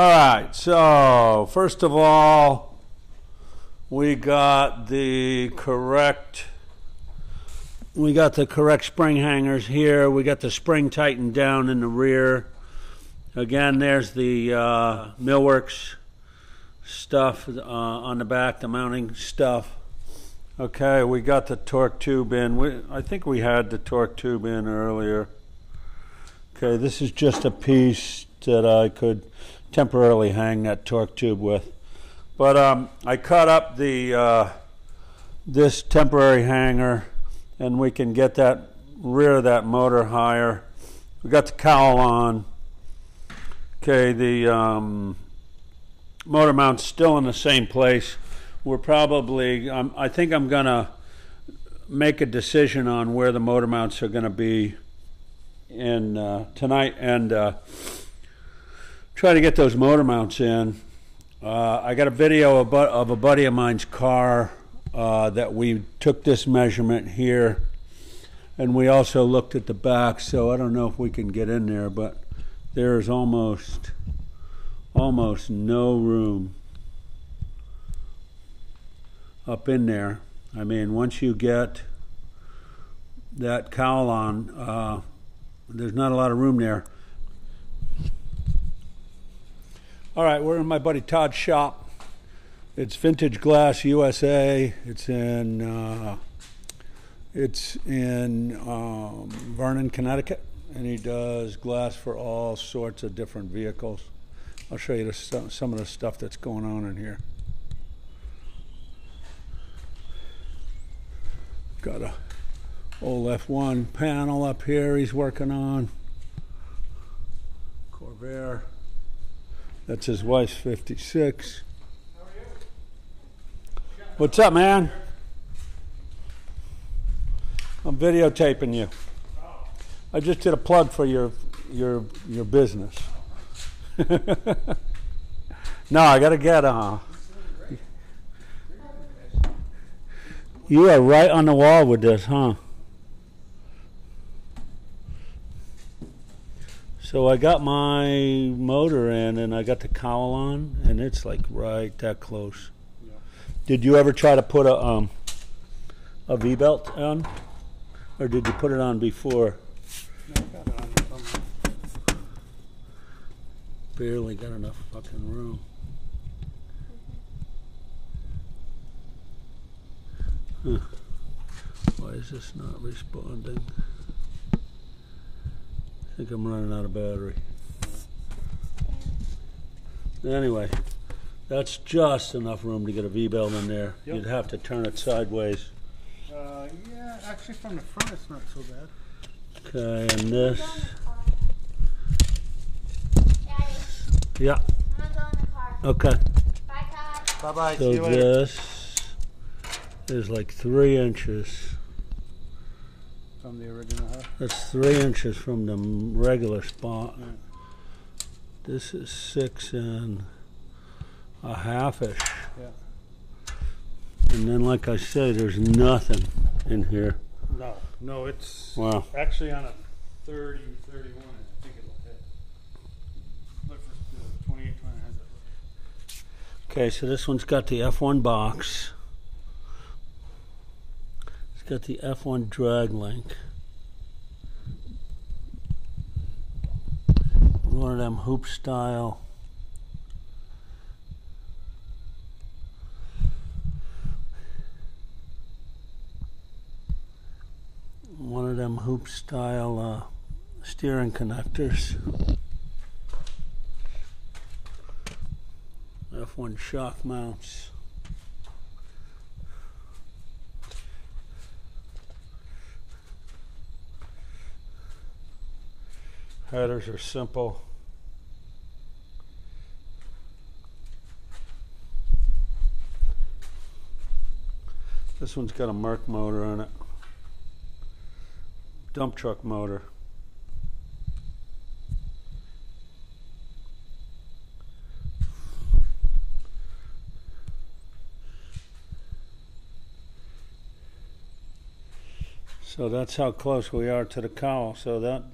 right, so first of all, we got the correct spring hangers here. We got the spring tightened down in the rear. Again, there's the Millworks stuff on the back, the mounting stuff. Okay, we got the torque tube in. I think we had the torque tube in earlier. Okay, this is just a piece that I could temporarily hang that torque tube with. But I cut up the this temporary hanger, and we can get that rear of that motor higher. We got the cowl on. Okay, the motor mount's still in the same place. We're probably, I think I'm gonna make a decision on where the motor mounts are gonna be in tonight, and try to get those motor mounts in. I got a video of a buddy of mine's car that we took this measurement here, and we also looked at the back, so I don't know if we can get in there, but there's almost no room up in there. I mean, once you get that cowl on, there's not a lot of room there. All right, we're in my buddy Todd's shop. It's Vintage Glass USA. It's in Vernon, Connecticut, and he does glass for all sorts of different vehicles. I'll show you some of the stuff that's going on in here. Got a old F1 panel up here he's working on. Corvair. That's his wife's 56. How are you? What's up, man? I'm videotaping you. Oh. I just did a plug for your business. No, I gotta get You are right on the wall with this, huh? So I got my motor in, and I got the cowl on, and it's like right that close. Yeah. Did you ever try to put a V-belt on, or did you put it on before? No, I got it on somewhere. Barely got enough fucking room. Huh. Why is this not responding? I think I'm running out of battery. Anyway, that's just enough room to get a V-belt in there. Yep. You'd have to turn it sideways. Yeah, actually from the front it's not so bad. Okay, and this. Daddy, Yeah, I'm gonna go in the car. okay. Bye, Todd. Bye-bye. So See you later. this is like 3 inches. From the original house. That's 3 inches from the regular spot. Yeah. This is 6 and a half-ish. Yeah. And then, like I say, there's nothing in here. No, it's Wow. actually on a 30, 31, I think it'll hit. Look for the 28, 20 has it. Okay, so this one's got the F1 box. It's got the F1 drag link. One of them hoop style. Steering connectors. F1 shock mounts. Headers are simple. This one's got a Merc motor on it. Dump truck motor. So that's how close we are to the cowl. So that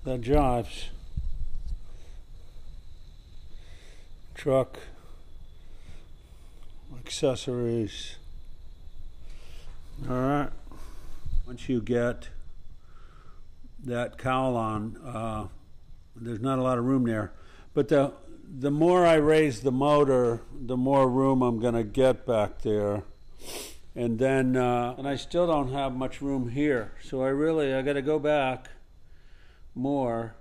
jives. truck accessories. All right. Once you get that cowl on, there's not a lot of room there. But the more I raise the motor, the more room I'm going to get back there. And then, and I still don't have much room here. So I got to go back more.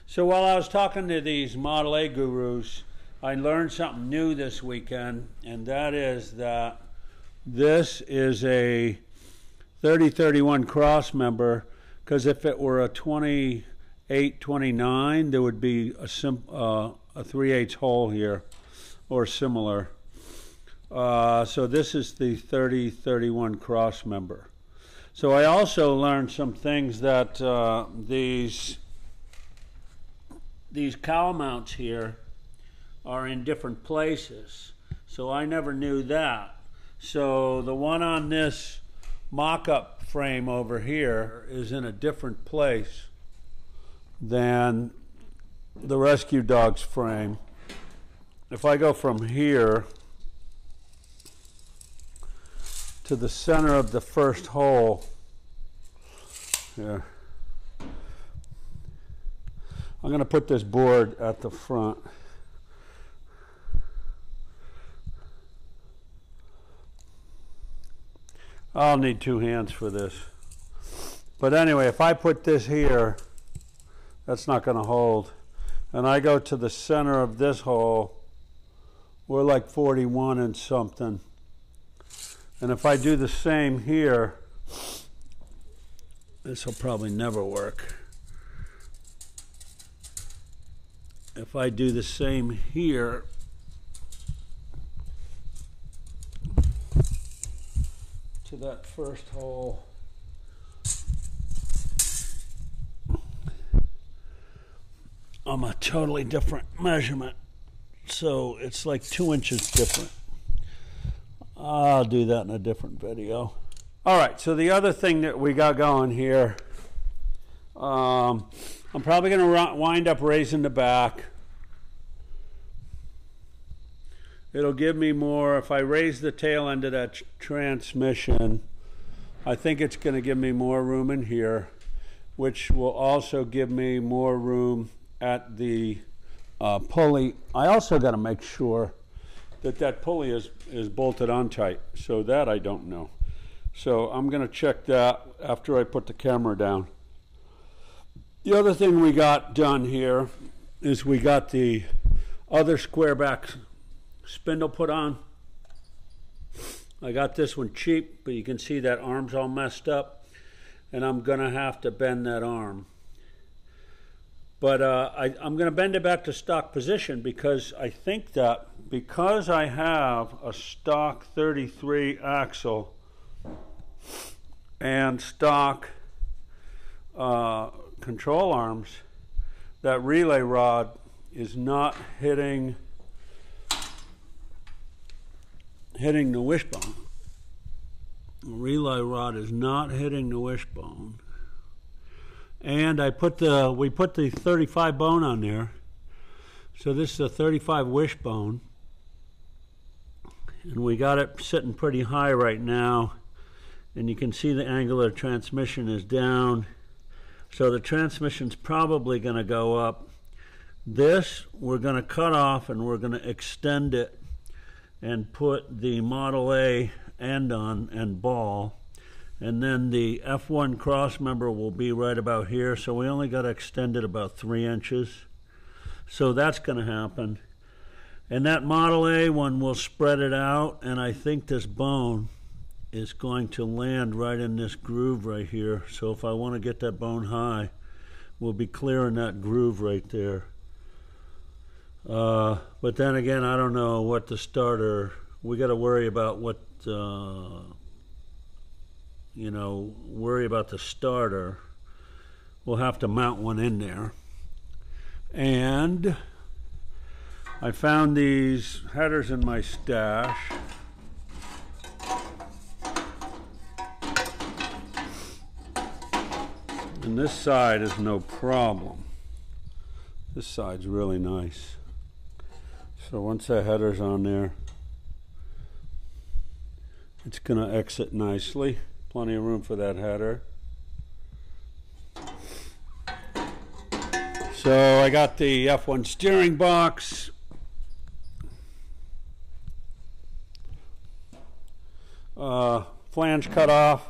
So while I was talking to these Model A gurus, I learned something new this weekend, and that is that this is a 3031 cross member, because if it were a 2829, there would be a 3/8 hole here, or similar. So this is the 3031 cross member. So I also learned some things that these cowl mounts here are in different places. So I never knew that. So the one on this mock-up frame over here is in a different place than the Rescue Dog's frame. If I go from here to the center of the first hole here, I'm going to put this board at the front. I'll need 2 hands for this. But anyway, if I put this here, that's not going to hold. And I go to the center of this hole, we're like 41 and something. And if I do the same here, this will probably never work. If I do the same here, to that first hole, I'm a totally different measurement. So it's like 2 inches different. I'll do that in a different video. All right, so the other thing that we got going here, I'm probably going to wind up raising the back. It'll give me more. If I raise the tail end of that transmission, I think it's going to give me more room in here, which will also give me more room at the pulley. I also got to make sure that that pulley is bolted on tight. So that I don't know. So I'm going to check that after I put the camera down. The other thing we got done here is we got the other square back spindle put on. I got this one cheap, but you can see that arm's all messed up, and I'm going to have to bend that arm. But I'm going to bend it back to stock position, because I think that because I have a stock 33 axle and stock control arms, that relay rod is not hitting the wishbone. The relay rod is not hitting the wishbone. And we put the 35 bone on there. So this is a 35 wishbone. And we got it sitting pretty high right now. And you can see the angle of the transmission is down. So the transmission's probably going to go up. This we're going to cut off, and we're going to extend it and put the Model A end on and ball. And then the F1 cross member will be right about here. So we only got to extend it about 3 inches. So that's going to happen. And that Model A one will spread it out. And I think this bone is going to land right in this groove right here. So if I want to get that bone high, we'll be clearing that groove right there. But then again, I don't know what the starter, we got to worry about what, worry about the starter. We'll have to mount one in there. And I found these headers in my stash. And this side is no problem. This side's really nice. So once that header's on there, it's going to exit nicely. Plenty of room for that header. So I got the F1 steering box. Flange cut off.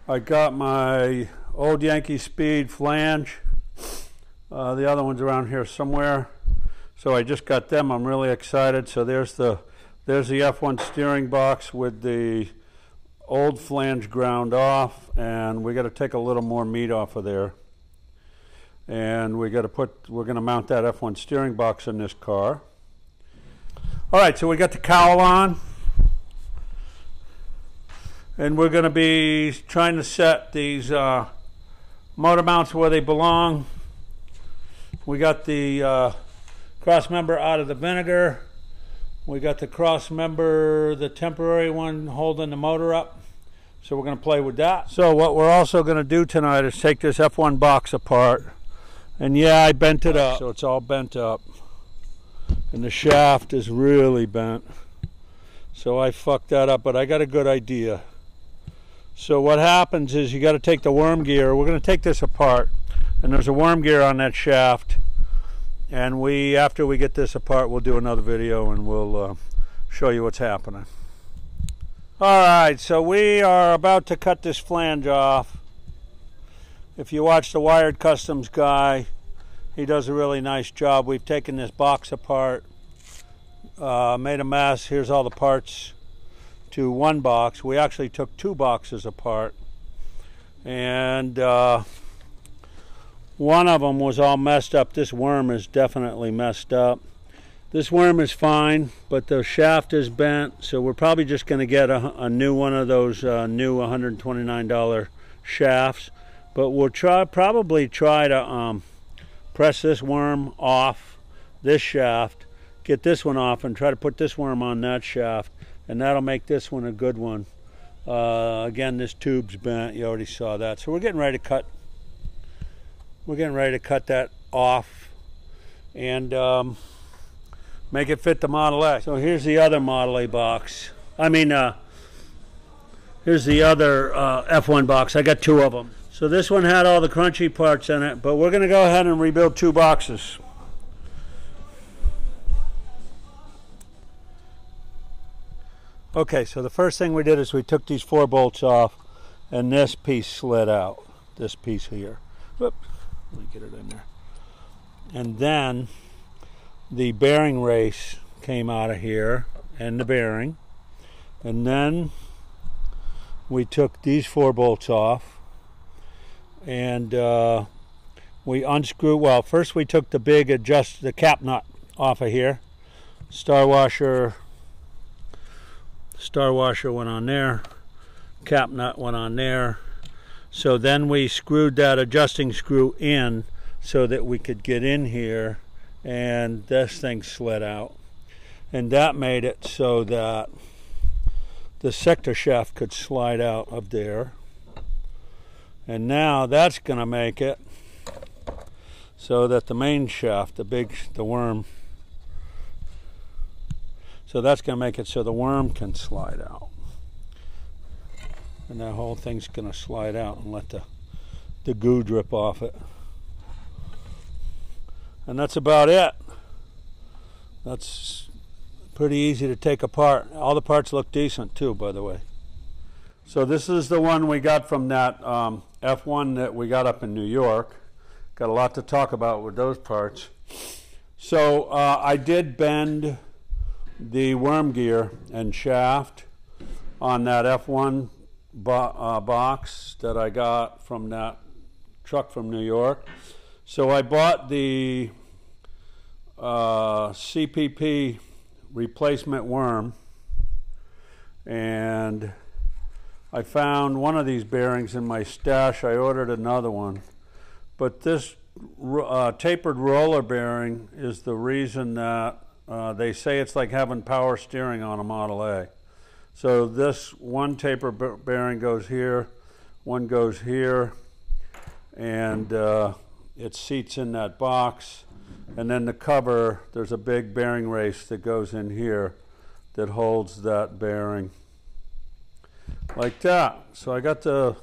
I got my old Yankee Speed flange. The other one's around here somewhere. So I just got them. I'm really excited. So there's the F1 steering box with the old flange ground off, and we got to take a little more meat off of there. And we're going to mount that F1 steering box in this car. All right, so we got the cowl on. And we're going to be trying to set these motor mounts where they belong. We got the cross member out of the vinegar. We got the cross member, the temporary one, holding the motor up. So we're going to play with that. So what we're also going to do tonight is take this F1 box apart. And yeah, I bent it up. So it's all bent up. And the shaft is really bent. So I fucked that up, but I got a good idea. So what happens is you got to take the worm gear. We're going to take this apart, and there's a worm gear on that shaft. And after we get this apart, we'll do another video and we'll show you what's happening. All right, so we are about to cut this flange off. If you watch the Wired Customs guy, he does a really nice job. We've taken this box apart, made a mess. Here's all the parts to one box. We actually took two boxes apart, and one of them was all messed up. This worm is definitely messed up. This worm is fine, but the shaft is bent, so we're probably just going to get a new one of those new $129 shafts. But we'll probably try to press this worm off this shaft, get this one off, and try to put this worm on that shaft. And that'll make this one a good one. Again, this tube's bent. You already saw that. So we're getting ready to cut. We're getting ready to cut that off and make it fit the Model A. So here's the other Model A box. Here's the other F1 box. I got two of them. So this one had all the crunchy parts in it, but we're going to go ahead and rebuild two boxes. Okay, so the first thing we did is we took these 4 bolts off, and this piece slid out, this piece here. Whoop, let me get it in there. And then the bearing race came out of here, and the bearing. And then we took these 4 bolts off, and we unscrewed, well, first we took the big the cap nut off of here. Star washer went on there, cap nut went on there. So then we screwed that adjusting screw in so that we could get in here, and this thing slid out. And that made it so that the sector shaft could slide out of there. And now that's going to make it so that the main shaft, the worm, so that's going to make it so the worm can slide out. And that whole thing's going to slide out and let the goo drip off it. And that's about it. That's pretty easy to take apart. All the parts look decent too, by the way. So this is the one we got from that F1 that we got up in New York. Got a lot to talk about with those parts. So I did bend the worm gear and shaft on that F1 box that I got from that truck from New York. So I bought the CPP replacement worm, and I found one of these bearings in my stash. I ordered another one, but this tapered roller bearing is the reason that they say it's like having power steering on a Model A. So this one taper bearing goes here, one goes here, and it seats in that box. And then the cover, there's a big bearing race that goes in here that holds that bearing like that. So I got the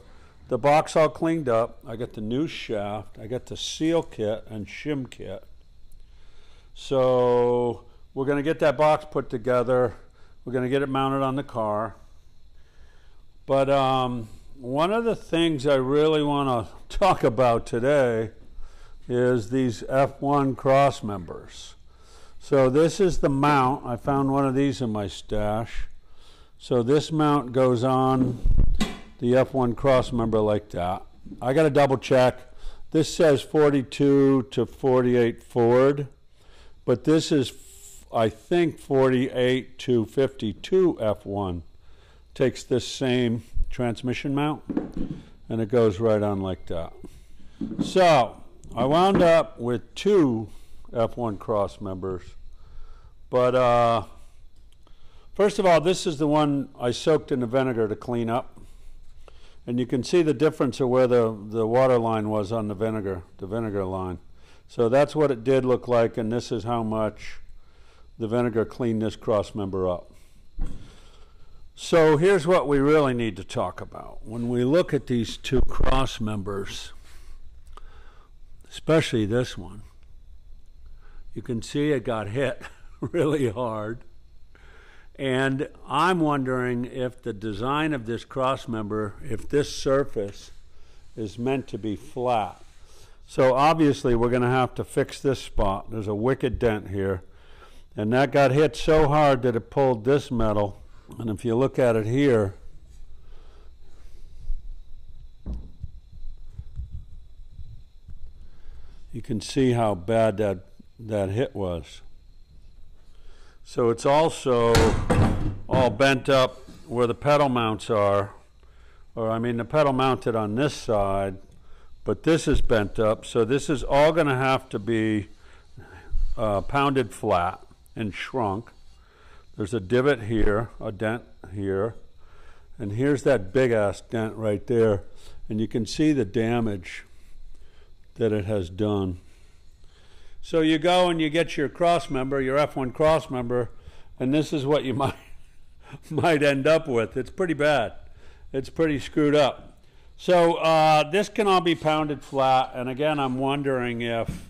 box all cleaned up. I got the new shaft. I got the seal kit and shim kit. So we're going to get that box put together. We're going to get it mounted on the car. But one of the things I really want to talk about today is these F1 cross members. So this is the mount. I found one of these in my stash. So this mount goes on the F1 cross member like that. I got to double check. This says 42 to 48 Ford, but this is, I think, 48 to 52 F1. Takes this same transmission mount, and it goes right on like that. So I wound up with two F1 cross members, but first of all, this is the one I soaked in the vinegar to clean up, and you can see the difference of where the water line was on the vinegar line. So that's what it did look like, and this is how much the vinegar cleaned this cross member up. So here's what we really need to talk about. When we look at these two cross members, especially this one, you can see it got hit really hard. And I'm wondering if the design of this cross member, if this surface is meant to be flat. So obviously we're going to have to fix this spot. There's a wicked dent here. And that got hit so hard that it pulled this metal. And if you look at it here, you can see how bad that hit was. So it's also all bent up where the pedal mounts are, or I mean the pedal mounted on this side, but this is bent up. So this is all going to have to be pounded flat and shrunk. There's a divot here, a dent here, and here's that big ass dent right there, and you can see the damage that it has done. So you go and you get your cross member, your F1 cross member, and this is what you might end up with. It's pretty bad. It's pretty screwed up. So this can all be pounded flat, and again, I'm wondering if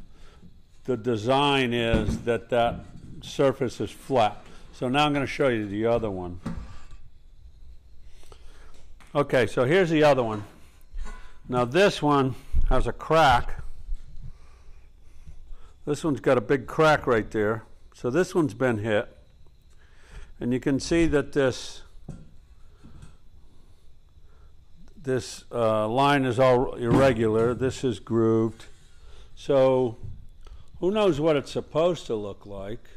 the design is that surface is flat. So now I'm going to show you the other one. Okay, so here's the other one. Now this one has a crack. This one's got a big crack right there. So this one's been hit. And you can see that this line is all irregular. This is grooved. So who knows what it's supposed to look like,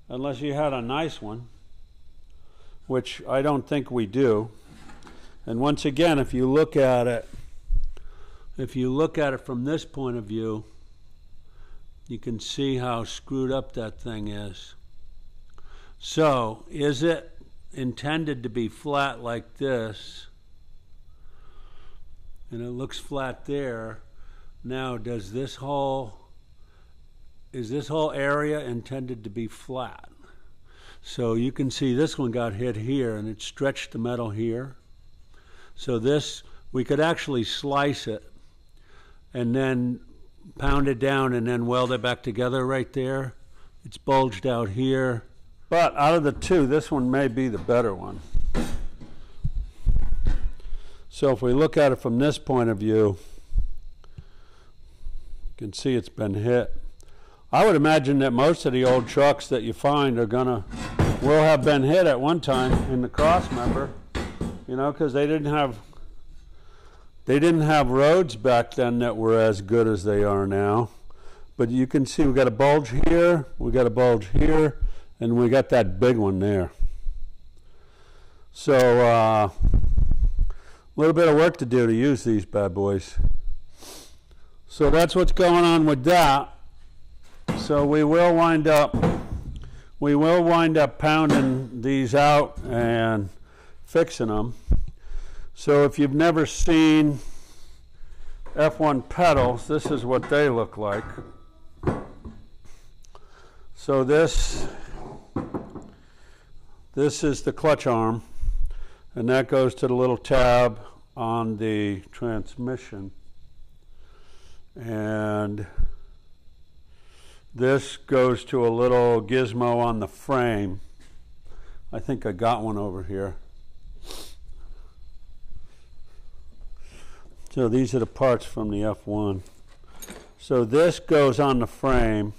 unless you had a nice one, which I don't think we do. And once again, if you look at it from this point of view, you can see how screwed up that thing is. So, is it intended to be flat like this? And it looks flat there. Now, is this whole area intended to be flat? So you can see this one got hit here and it stretched the metal here. So this, we could actually slice it and then pound it down and then weld it back together right there. It's bulged out here. But out of the two, this one may be the better one. So if we look at it from this point of view, you can see it's been hit. I would imagine that most of the old trucks that you find will have been hit at one time in the cross member, you know, because they didn't have roads back then that were as good as they are now. But you can see we got a bulge here, we got a bulge here, and we got that big one there. So a little bit of work to do to use these bad boys. So that's what's going on with that. So we will wind up pounding these out and fixing them. So if you've never seen F1 pedals, this is what they look like. So this is the clutch arm, and that goes to the little tab on the transmission. And this goes to a little gizmo on the frame. I think I got one over here. So these are the parts from the F1. So this goes on the frame.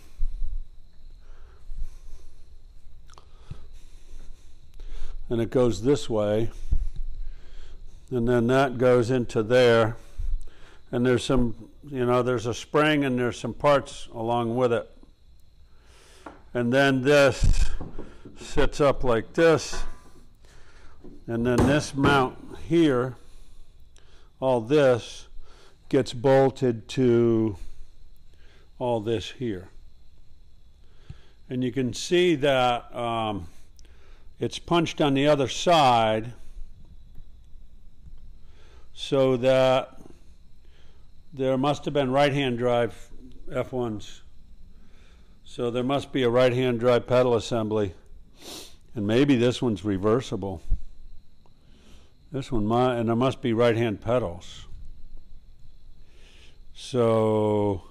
And it goes this way. And then that goes into there. And there's some, there's a spring and there's some parts along with it. And then this sits up like this. And then this mount here, all this, gets bolted to all this here. And you can see that it's punched on the other side so that there must have been right-hand drive F1s. So there must be a right-hand drive pedal assembly. And maybe this one's reversible. This one might, and there must be right-hand pedals. So,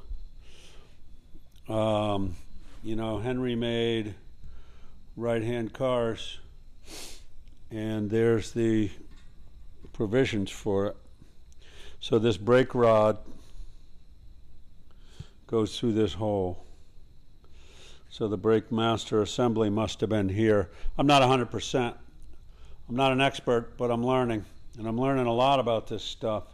Henry made right-hand cars, and there's the provisions for it. So this brake rod goes through this hole. So the brake master assembly must have been here. I'm not 100%. I'm not an expert, but I'm learning. And I'm learning a lot about this stuff.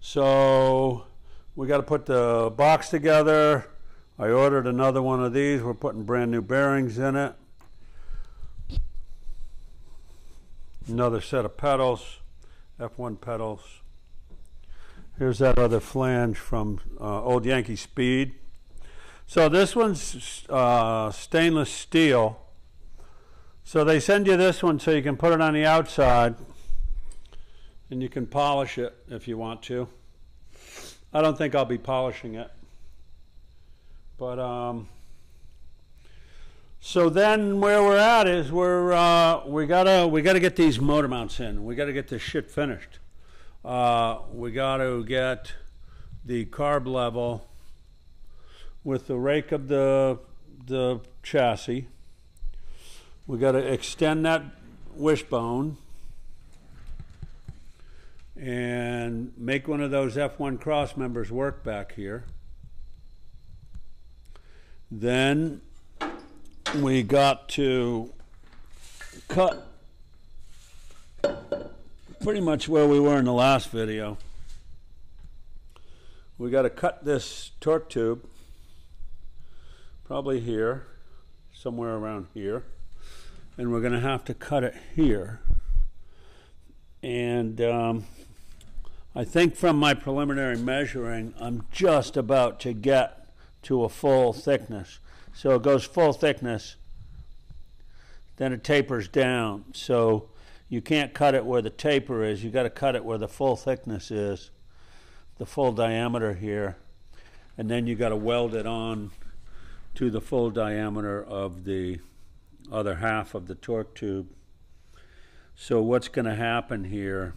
So we got to put the box together. I ordered another one of these. We're putting brand new bearings in it. Another set of pedals, F1 pedals. Here's that other flange from Old Yankee Speed. So this one's stainless steel. So they send you this one so you can put it on the outside and you can polish it if you want to. I don't think I'll be polishing it. But so then where we're at is we gotta get these motor mounts in. We gotta get this shit finished. We got to get the carb level with the rake of the chassis. We got to extend that wishbone and make one of those F1 cross members work back here. Then we got to cut pretty much where we were in the last video. We got to cut this torque tube probably here, somewhere around here, and we're going to have to cut it here. And I think from my preliminary measuring, I'm just about to get to a full thickness. So it goes full thickness, then it tapers down. So you can't cut it where the taper is. You got to cut it where the full thickness is, the full diameter here, and then you got to weld it on to the full diameter of the other half of the torque tube. So what's going to happen here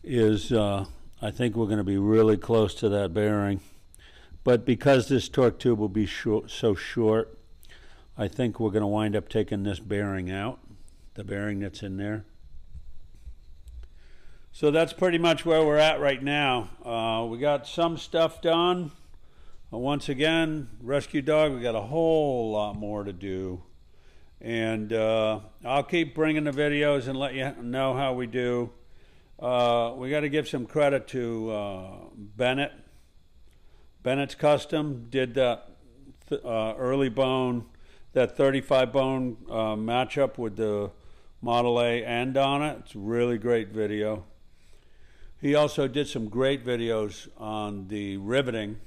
is I think we're going to be really close to that bearing, but because this torque tube will be so short, I think we're going to wind up taking this bearing out, the bearing that's in there. So that's pretty much where we're at right now. We got some stuff done. Once again, Rescue Dog, we got a whole lot more to do. And I'll keep bringing the videos and let you know how we do. We got to give some credit to Bennett. Bennett's Custom did that early bone, that 35 bone matchup with the Model A end on it. It's a really great video. He also did some great videos on the riveting.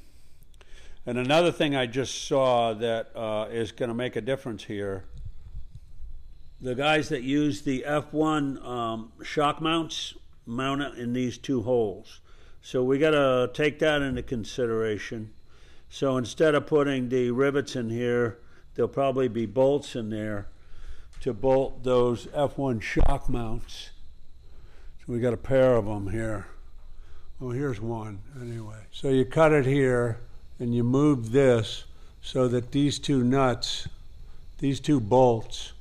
And another thing I just saw that is going to make a difference here, the guys that use the F1 shock mounts mount it in these two holes. So we got to take that into consideration. So instead of putting the rivets in here, there'll probably be bolts in there to bolt those F1 shock mounts. So we got a pair of them here. Oh, here's one anyway. So you cut it here and you move this so that these two nuts, these two bolts,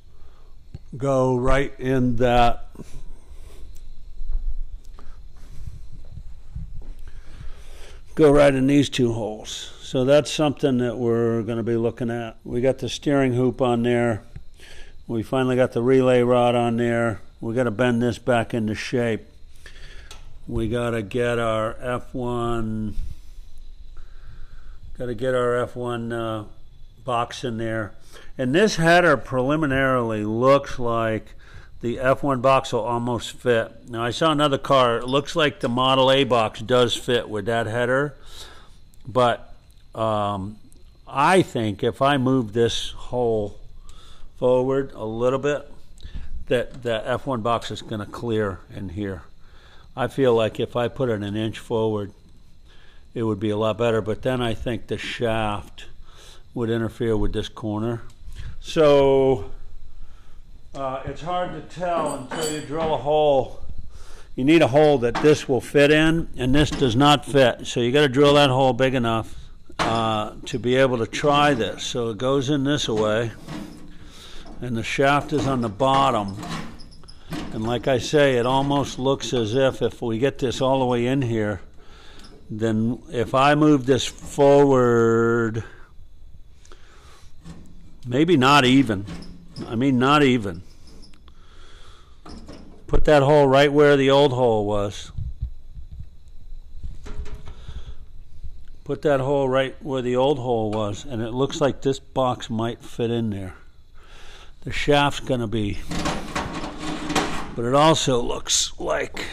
go right in that these two holes. So that's something that we're going to be looking at. We got the steering hoop on there. We finally got the relay rod on there. We got to bend this back into shape. We got to get our F1 box in there. And this header preliminarily looks like the F1 box will almost fit. Now I saw another car, it looks like the Model A box does fit with that header, but I think if I move this hole forward a little bit, that the F1 box is going to clear in here. I feel like if I put it an inch forward, it would be a lot better, but then I think the shaft would interfere with this corner. So it's hard to tell until you drill a hole. You need a hole that this will fit in, and this does not fit. So you got to drill that hole big enough to be able to try this. So it goes in this way, and the shaft is on the bottom. And like I say, it almost looks as if we get this all the way in here, then if I move this forward, maybe not even. I mean, not even. Put that hole right where the old hole was. Put that hole right where the old hole was, and it looks like this box might fit in there. The shaft's going to be, but it also looks like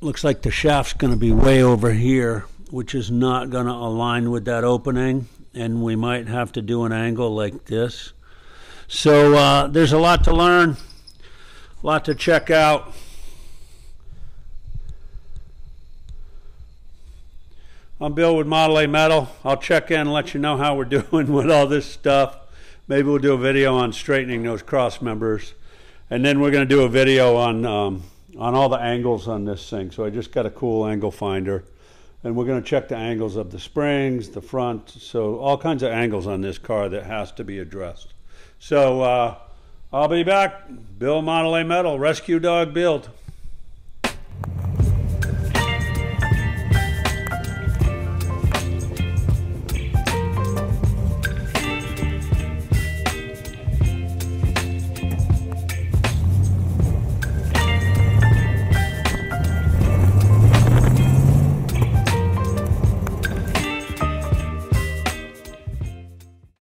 the shaft's going to be way over here, which is not going to align with that opening, and we might have to do an angle like this. So there's a lot to learn, a lot to check out. I'm Bill with Model A Metal. I'll check in and let you know how we're doing with all this stuff. Maybe we'll do a video on straightening those cross members, and then we're going to do a video on all the angles on this thing. So I just got a cool angle finder, and we're going to check the angles of the springs, the front, so all kinds of angles on this car that has to be addressed. So I'll be back. Bill, Model A Metal, Rescue Dog Build.